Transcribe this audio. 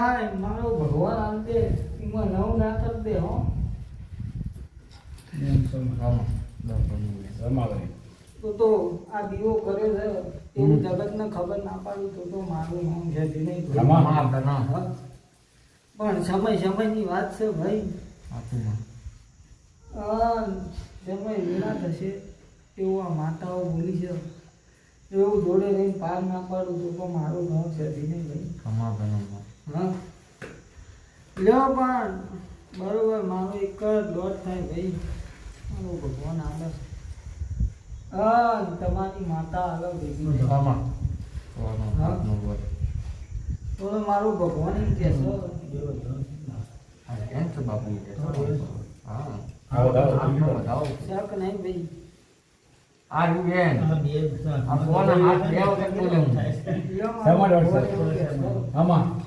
થાય મારો ભગવાન આંતે એમાં નવ ના કર દે હો તો આ દીવો કરે છે એવું જગતને ખબર ના પાડું તો મારું નામ છે નહીં પણ સમયની વાત છે ભાઈ સમય વિના થશે એવું આ માતાઓ બોલી છે એવું જોડે રહીને પાર ના પાડું તો મારું નામ છે નહીં ભાઈ હા લ્યો પણ બરોબર મારો એક જ દોડ થાય ભાઈ મારો ભગવાન આવે હા તમારી માતા આગળ ભેગી તો મારું ભગવાન એમ કહેશો શક નહીં ભાઈ આમાં